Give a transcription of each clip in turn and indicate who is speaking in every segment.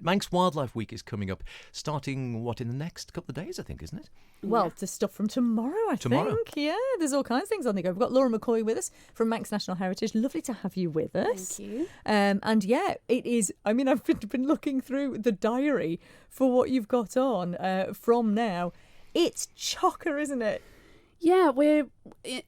Speaker 1: Manx Wildlife Week is coming up, starting, in the next couple of days, I think, isn't it?
Speaker 2: Well, the stuff from tomorrow, I think. Yeah, there's all kinds of things on the go. We've got Laura McCoy with us from Manx National Heritage. Lovely to have you with us.
Speaker 3: Thank you.
Speaker 2: And yeah, it is. I mean, I've been looking through the diary for what you've got on from now. It's chocker, isn't it?
Speaker 3: Yeah,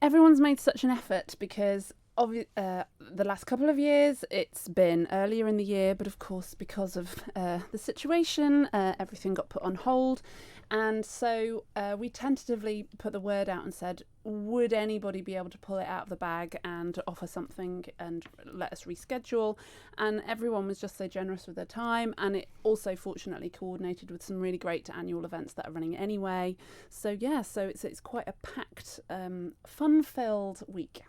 Speaker 3: everyone's made such an effort because the last couple of years it's been earlier in the year, but of course because of the situation, everything got put on hold. And so we tentatively put the word out and said, would anybody be able to pull it out of the bag and offer something and let us reschedule? And everyone was just so generous with their time. And it also fortunately coordinated with some really great annual events that are running anyway. So yeah, so it's quite a packed, fun-filled week.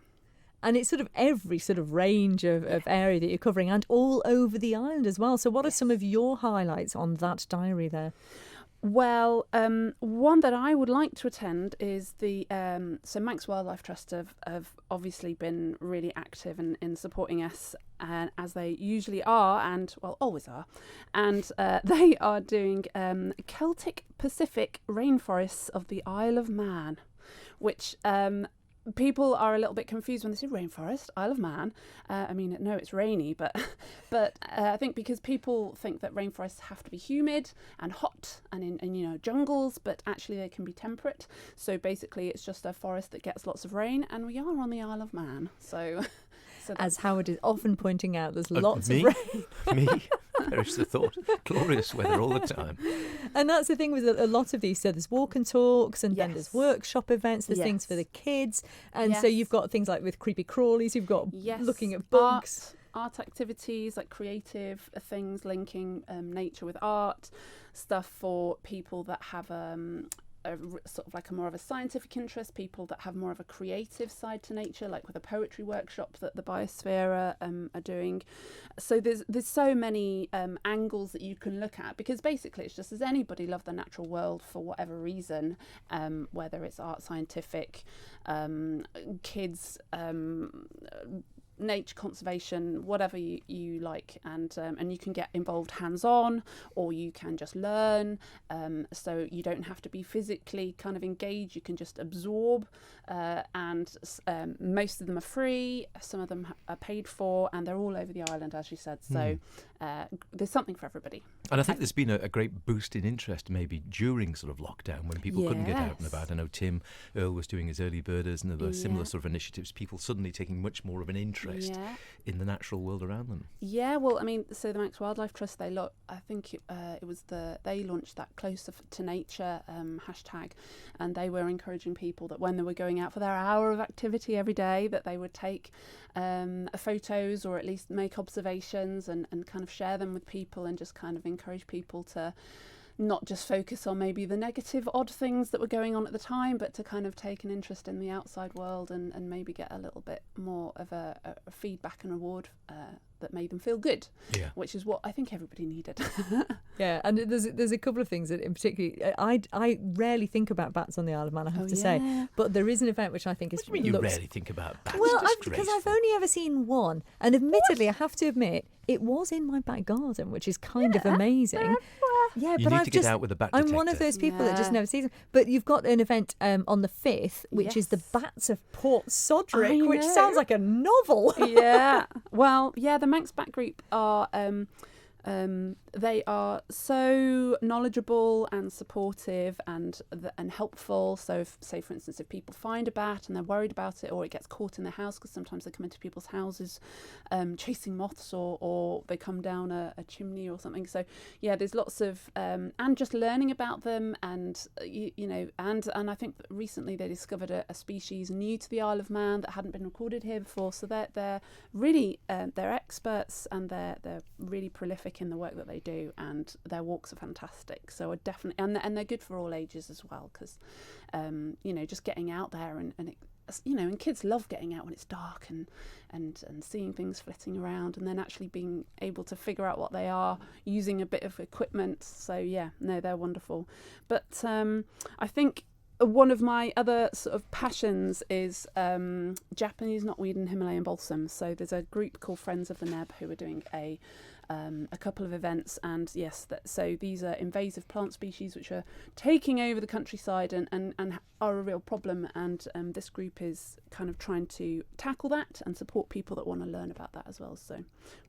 Speaker 2: And it's sort of every sort of range of area that you're covering, and all over the island as well. So what are some of your highlights on that diary there?
Speaker 3: Well, one that I would like to attend is the Manx Wildlife Trust have obviously been really active in supporting us, as they usually are, and well, always are. And they are doing Celtic Pacific rainforests of the Isle of Man, which people are a little bit confused when they say rainforest, Isle of Man. I mean, no, it's rainy, but I think because people think that rainforests have to be humid and hot and in jungles, but actually they can be temperate. So basically, it's just a forest that gets lots of rain, and we are on the Isle of Man. So
Speaker 2: as Howard is often pointing out, there's lots of rain.
Speaker 1: Me? Perish the thought. Glorious weather all the time.
Speaker 2: And that's the thing with a lot of these. So there's walk and talks, and then there's workshop events. There's things for the kids. And so you've got things like with creepy crawlies. You've got looking at bugs.
Speaker 3: Art activities, like creative things linking nature with art. Stuff for people that have sort of like a more of a scientific interest, people that have more of a creative side to nature, like with a poetry workshop that the Biosphere are doing. So there's so many angles that you can look at, because basically it's just, does anybody love the natural world for whatever reason, whether it's art, scientific, kids, nature conservation, whatever you like, and you can get involved hands-on, or you can just learn, so you don't have to be physically kind of engaged, you can just absorb, and most of them are free, some of them are paid for, and they're all over the island, as you said. So there's something for everybody.
Speaker 1: And I think there's been a great boost in interest maybe during sort of lockdown when people couldn't get out and about. I know Tim Earle was doing his early birders, and there were similar sort of initiatives, people suddenly taking much more of an interest in the natural world around them. Yeah,
Speaker 3: well, I mean, so the Manx Wildlife Trust, they launched that Closer to Nature hashtag, and they were encouraging people that when they were going out for their hour of activity every day, that they would take photos, or at least make observations and kind of share them with people, and just kind of encourage people to not just focus on maybe the negative odd things that were going on at the time, but to kind of take an interest in the outside world and maybe get a little bit more of a feedback and reward that made them feel good, which is what I think everybody needed.
Speaker 2: And there's a couple of things that in particular, I rarely think about bats on the Isle of Man, I have to say, but there is an event which I think is...
Speaker 1: What do you mean you rarely think about bats?
Speaker 2: Well, because I've only ever seen one, and admittedly I have to admit it was in my back garden, which is kind of amazing. Yeah,
Speaker 1: you
Speaker 2: but
Speaker 1: need to get out with a bat detector.
Speaker 2: I'm one of those people that just never sees them. But you've got an event on the 5th, which is the Bats of Port Sodrick, which sounds like a novel.
Speaker 3: Well, the Manx Bat Group are... they are so knowledgeable and supportive and helpful. So, say for instance, if people find a bat and they're worried about it, or it gets caught in their house, because sometimes they come into people's houses chasing moths, or they come down a chimney or something. So, there's lots of and just learning about them, and and I think that recently they discovered a species new to the Isle of Man that hadn't been recorded here before. So they're really they're experts, and they're really prolific in the work that they do, and their walks are fantastic. So I definitely, and they're good for all ages as well, because just getting out there and kids love getting out when it's dark and seeing things flitting around, and then actually being able to figure out what they are using a bit of equipment. So they're wonderful. But I think one of my other sort of passions is Japanese knotweed and Himalayan balsam. So there's a group called Friends of the Neb who are doing a couple of events, and yes, so these are invasive plant species which are taking over the countryside and are a real problem, and this group is kind of trying to tackle that and support people that want to learn about that as well. So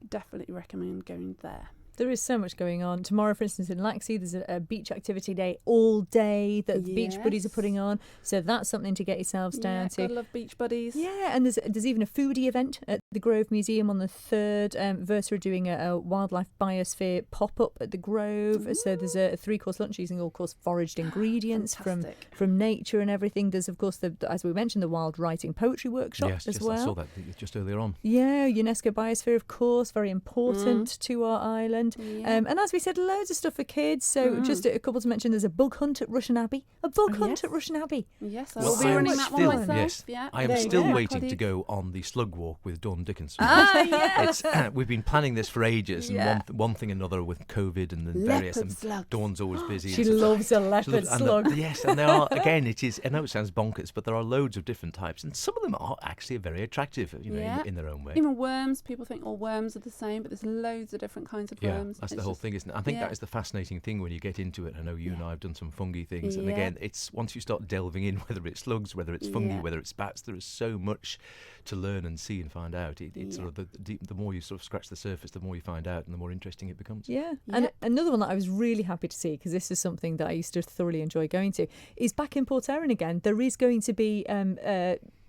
Speaker 3: definitely recommend going there.
Speaker 2: There is so much going on. Tomorrow, for instance, in Laxey, there's a beach activity day all day that the Beach Buddies are putting on. So that's something to get yourselves down to.
Speaker 3: Gotta love Beach Buddies.
Speaker 2: Yeah, and there's even a foodie event at the Grove Museum on the 3rd. Versa are doing a wildlife biosphere pop-up at the Grove. Ooh. So there's a 3-course lunch using, of course, foraged ingredients from nature and everything. There's, of course, as we mentioned, the wild writing poetry workshop as well.
Speaker 1: I saw that just earlier on.
Speaker 2: Yeah, UNESCO Biosphere, of course, very important to our island.
Speaker 3: Yeah.
Speaker 2: And as we said, loads of stuff for kids. So just a couple to mention, there's a bug hunt at Russian Abbey. At Russian Abbey.
Speaker 3: Yes, I'll be running that one myself.
Speaker 1: Yes,
Speaker 3: yeah.
Speaker 1: I am still waiting to go on the Slug Walk with Dawn Dickinson.
Speaker 3: Yes.
Speaker 1: We've been planning this for ages, and one thing and another with COVID and the various. And
Speaker 3: slugs.
Speaker 1: Dawn's always busy.
Speaker 2: She loves a leopard slug.
Speaker 1: Yes, and there are, again, it is. I know it sounds bonkers, but there are loads of different types, and some of them are actually very attractive, in their own way.
Speaker 3: Even worms, people think all worms are the same, but there's loads of different kinds of worms.
Speaker 1: That's the whole thing, isn't it? I think that is the fascinating thing when you get into it. I know you and I have done some fungi things, and again, it's once you start delving in, whether it's slugs, whether it's fungi, whether it's bats, there is so much to learn and see and find out. It's sort of the more you sort of scratch the surface, the more you find out, and the more interesting it becomes.
Speaker 2: Yeah, and another one that I was really happy to see, because this is something that I used to thoroughly enjoy going to, is back in Port Erin again. There is going to be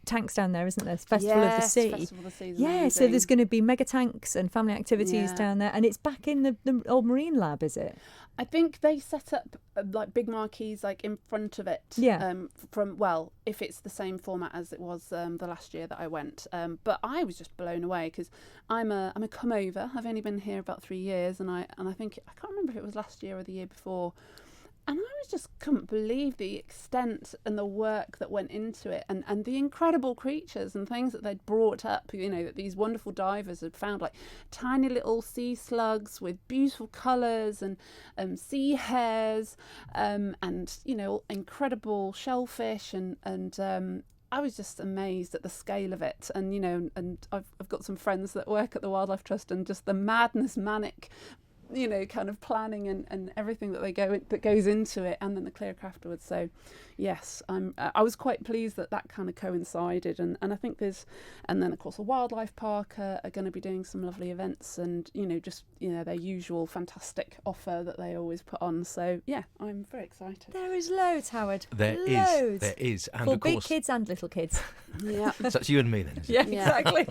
Speaker 2: tanks down there, isn't there? Festival of the Sea.
Speaker 3: Festival of the Sea is
Speaker 2: amazing. So there's going to be mega tanks and family activities down there, and it's back in the old marine lab, is it?
Speaker 3: I think they set up like big marquees like in front of it. If it's the same format as it was the last year that I went. But I was just blown away because I'm a come over. I've only been here about 3 years, and I think I can't remember if it was last year or the year before. And I just couldn't believe the extent and the work that went into it, and the incredible creatures and things that they'd brought up, that these wonderful divers had found, like tiny little sea slugs with beautiful colours and sea hares, and incredible shellfish, and I was just amazed at the scale of it, and I've got some friends that work at the Wildlife Trust, and just the manic kind of planning and everything that goes into it, and then the clear afterwards. So yes, I was quite pleased that kind of coincided, and I think and then of course the wildlife park are going to be doing some lovely events, and their usual fantastic offer that they always put on. So yeah, I'm very excited.
Speaker 2: There is loads, Howard.
Speaker 1: There is, and
Speaker 2: for
Speaker 1: of course
Speaker 2: big kids and little kids.
Speaker 3: Yeah,
Speaker 1: so that's you and me then, isn't
Speaker 2: it? Yeah, exactly.